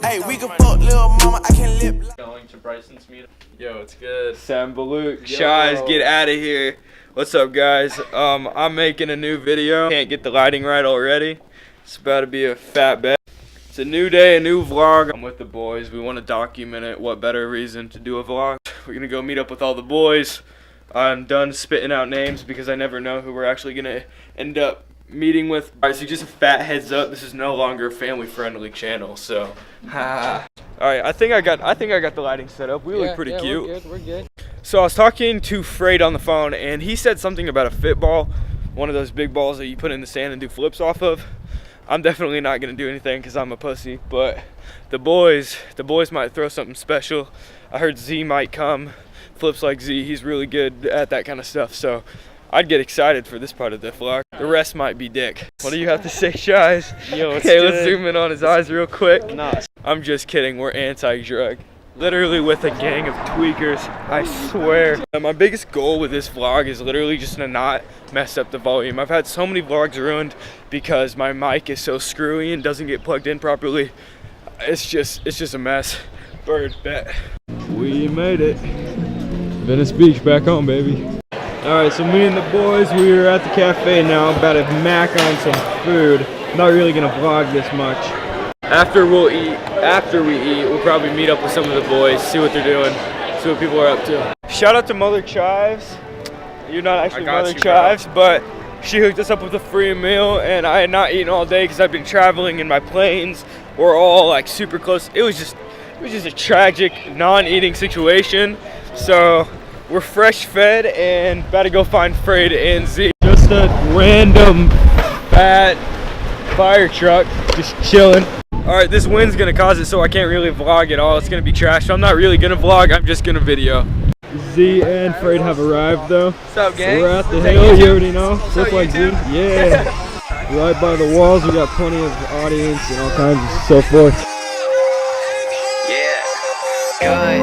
Hey, we can fuck little mama, I can lip. Going to Bryson's meetup. Yo, it's good. Sam Balut, Shies, get out of here. What's up, guys? I'm making a new video. Can't get the lighting right already. It's about to be a fat bet. It's a new day, a new vlog. I'm with the boys. We want to document it. What better reason to do a vlog? We're gonna go meet up with all the boys. I'm done spitting out names because I never know who we're actually gonna end up meeting with. Alright, so just a fat heads up, this is no longer a family friendly channel, so Alright, I think I got the lighting set up. We look pretty cute. We're good. So I was talking to Freight on the phone and he said something about a fit ball, one of those big balls that you put in the sand and do flips off of. I'm definitely not gonna do anything because I'm a pussy, but the boys might throw something special. I heard Z might come, flips like Z, he's really good at that kind of stuff, so I'd get excited for this part of the vlog. The rest might be dick. What do you have to say, Shies? Yo, it's okay, good. let's zoom in on his eyes real quick. Nah. I'm just kidding, we're anti-drug. Literally with a gang of tweakers, I swear. My biggest goal with this vlog is literally just to not mess up the volume. I've had so many vlogs ruined because my mic is so screwy and doesn't get plugged in properly. It's just a mess. Bird, bet. We made it. Venice Beach, back home, baby. Alright, so me and the boys, we are at the cafe now, about to mac on some food. I'm not really gonna vlog this much. After we eat, we'll probably meet up with some of the boys, see what they're doing, see what people are up to. Shout out to Mother Chives. You're not actually Mother Chives, but she hooked us up with a free meal, and I had not eaten all day because I've been traveling and my planes were all like super close. It was just a tragic non-eating situation. So we're fresh fed and about to go find Freight and Z. Just a random fat fire truck, just chilling. Alright, this wind's gonna cause it so I can't really vlog at all. It's gonna be trash, so I'm not really gonna vlog, I'm just gonna video. Z and Freight have arrived though. What's up, gang? So we're at the hill, you already know. Flip like Z. Yeah. Right by the walls, we got plenty of audience and all kinds of so forth. Yeah. Good.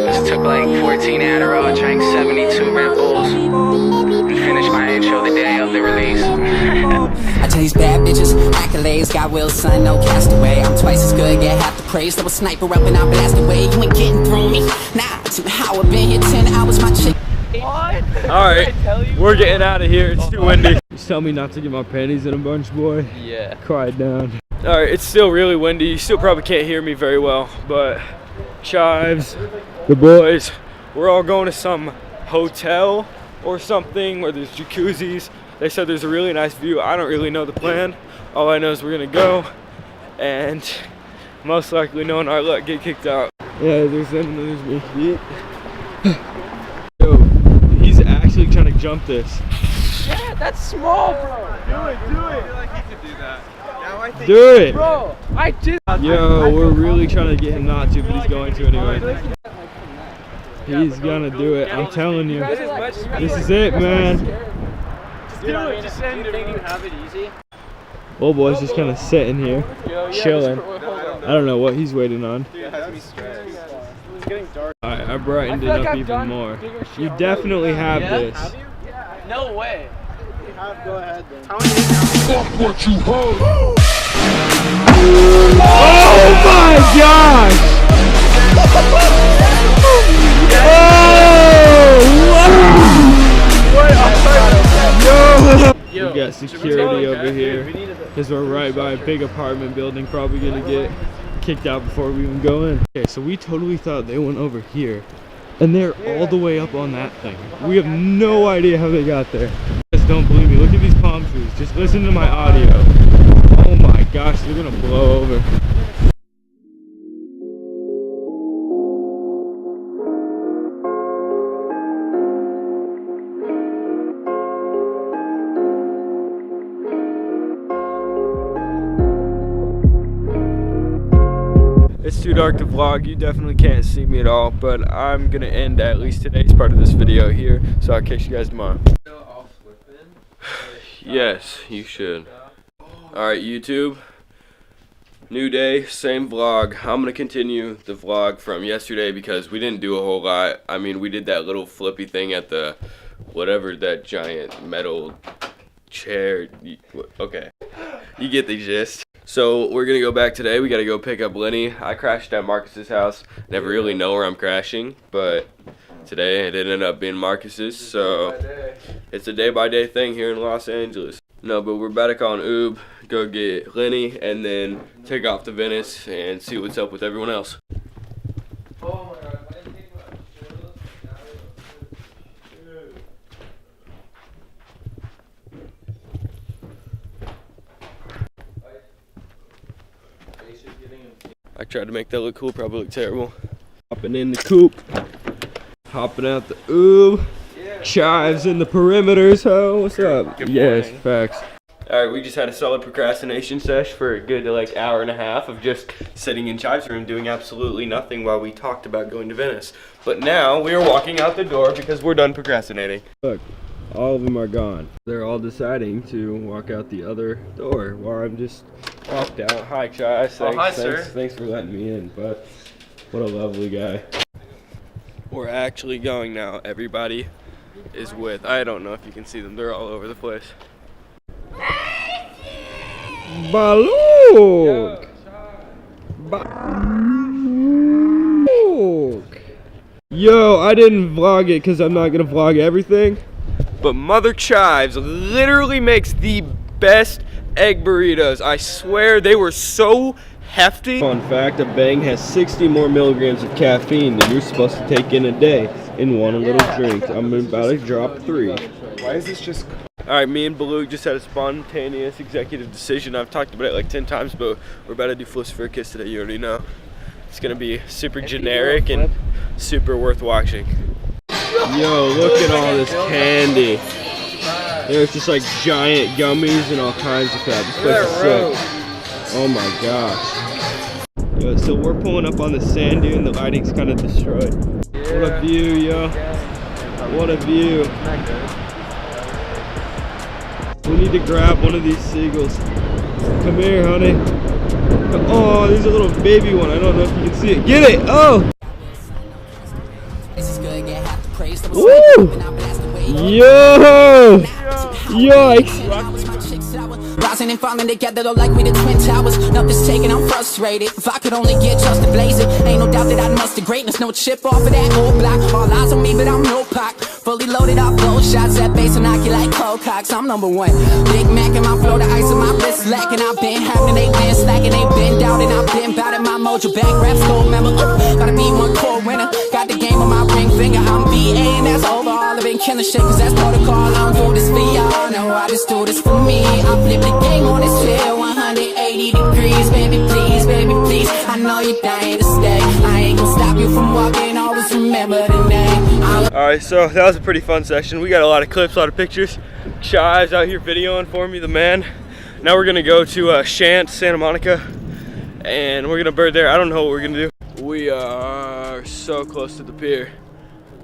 Just took like 14 Adderall, drank 72 Red Bulls, and finished my intro the day of the release. I chase bad bitches, accolades, got will, son, no castaway. I'm twice as good, get half the praise. There was sniper up and I blast away. You ain't getting through me. Nah, 2 hours, been here 10 hours, my chick. Alright, we're getting out of here. It's too windy. Just tell me not to get my panties in a bunch, boy. Yeah. Quiet down. Alright, it's still really windy. You still probably can't hear me very well, but Chives, the boys, we're all going to some hotel or something where there's jacuzzis. They said there's a really nice view. I don't really know the plan. All I know is we're gonna go and most likely knowing our luck get kicked out. Yeah, there's them and there's me. Yo, he's actually trying to jump this. Yeah, that's small, bro. Do it. I feel like you could do that. Now I think Do it. Bro, I did. Yo, we're really trying to get him not to, but he's going to anyway. He's gonna do it, I'm telling you. This is it, man. Do it, just send it. You have it easy. Old boy's just kind of sitting here, chilling. I don't know what he's waiting on. It's getting dark. Alright, I brightened it up even more. You definitely have this. No way. Go ahead then. Fuck what you hold. Oh my gosh! Yo! We got security over here because we're right by a big apartment building, probably gonna get kicked out before we even go in. Okay, so we totally thought they went over here and they're all the way up on that thing. We have no idea how they got there. Just don't believe me, look at these palm trees. Just listen to my audio. Oh my gosh, they're gonna blow over. It's too dark to vlog, you definitely can't see me at all, but I'm gonna end at least today's part of this video here, so I'll catch you guys tomorrow. Yes, you should. Alright, YouTube, new day, same vlog. I'm gonna continue the vlog from yesterday because we didn't do a whole lot. I mean, we did that little flippy thing at the whatever that giant metal chair. Okay, you get the gist. So we're gonna go back today. We gotta go pick up Lenny. I crashed at Marcus's house. Never really know where I'm crashing, but today it ended up being Marcus's. So it's a day-by-day thing here in Los Angeles. No, but we're about to call an Uber, go get Lenny, and then take off to Venice and see what's up with everyone else. Oh my God, I didn't think about I tried to make that look cool, probably look terrible. Hopping in the coupe, hopping out the Uber. Chives in the perimeters, ho. What's up? Yes, facts. Alright, we just had a solid procrastination sesh for a good like hour and a half of just sitting in Chives' room doing absolutely nothing while we talked about going to Venice. But now we are walking out the door because we're done procrastinating. Look, all of them are gone. They're all deciding to walk out the other door while I'm just walked out. Hi, Chives. Thanks, hi, sir. Thanks for letting me in, but what a lovely guy. We're actually going now. Everybody is with, I don't know if you can see them, they're all over the place. Baluk! Baluk! Yo, I didn't vlog it because I'm not gonna vlog everything, but Mother Chives literally makes the best egg burritos. I swear they were so hefty. Fun fact, a bang has 60 more milligrams of caffeine than you're supposed to take in a day in one little drink. I'm about to drop 3. Why is this just... Alright, me and Baloo just had a spontaneous executive decision. I've talked about it like 10 times, but we're about to do Flips for a Kiss today. You already know. It's gonna be super generic and super worth watching. Yo, look at all this candy. There's just like giant gummies and all kinds of crap. This place is sick. Oh my gosh. Yo, so we're pulling up on the sand dune. The lighting's kind of destroyed. Yeah. What a view, yo. What a view. We need to grab one of these seagulls. Come here, honey. Oh, there's a little baby one. I don't know if you can see it. Get it! Oh! Woo! Yo! Yikes! Rising and falling together, though, like we the Twin Towers. Nothing's taken, I'm frustrated. If I could only get just to blaze it, ain't no doubt that I'd muster greatness. No chip off of that old block. All eyes on me, but I'm no Pac. Fully loaded up, blow shots at base and knock you like cold cocks. I'm number 1. Big Mac in my flow, the ice in my wrist lacking. I've been having, they been slacking, they been doubting. I've been bout it, my mojo back rap school member. Gotta be one core winner. Got the game on my ring finger. I'm BA and that's over. All I've been killing shit, cause that's protocol. I don't do this for y'all. No, I just do this for me. I flip the game on this chair, 180 degrees. Baby, please, I know you're dying to stay. I ain't gonna stop you from walking, always remember the name. Alright, so that was a pretty fun session. We got a lot of clips, a lot of pictures. Chives out here videoing for me, the man. Now we're gonna go to Shant, Santa Monica, and we're gonna bird there. I don't know what we're gonna do. We are so close to the pier.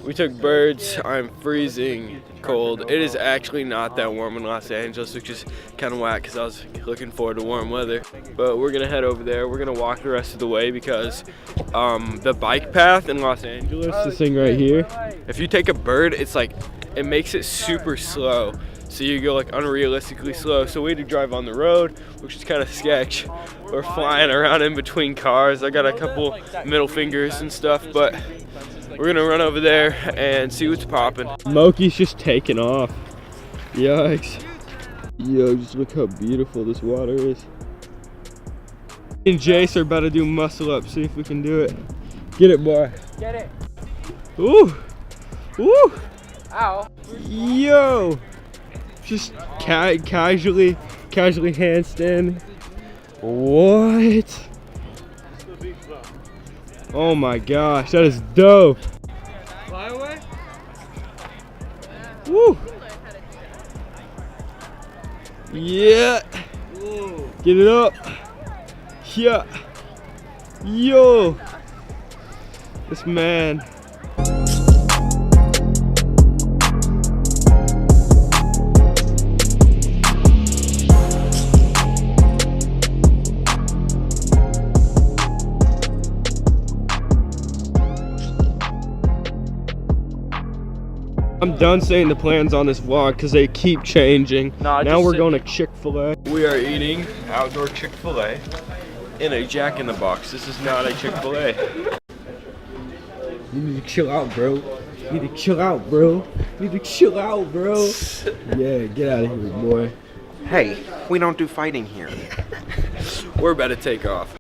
We took birds. I'm freezing cold. It is actually not that warm in Los Angeles, which is kind of whack because I was looking forward to warm weather. But we're gonna head over there. We're gonna walk the rest of the way because the bike path in Los Angeles, this thing right here, if you take a bird, it's like, it makes it super slow. So you go like unrealistically slow. So we had to drive on the road, which is kind of sketch. We're flying around in between cars. I got a couple middle fingers and stuff, but we're gonna run over there and see what's popping. Moki's just taking off. Yikes. Yo, just look how beautiful this water is. Me and Jace are about to do muscle up, see if we can do it. Get it, boy. Get it. Ooh. Ooh. Ow. Yo. Just casually handstand. What? Oh my gosh, that is dope. Fly away? Woo. Yeah. Ooh. Get it up. Yeah. Yo. This man. I'm done saying the plans on this vlog because they keep changing. Now we're going to Chick-fil-A. We are eating outdoor Chick-fil-A in a Jack in the Box. This is not a Chick-fil-A. You need to chill out, bro. You need to chill out, bro. You need to chill out, bro. Yeah, get out of here, boy. Hey, we don't do fighting here. We're about to take off.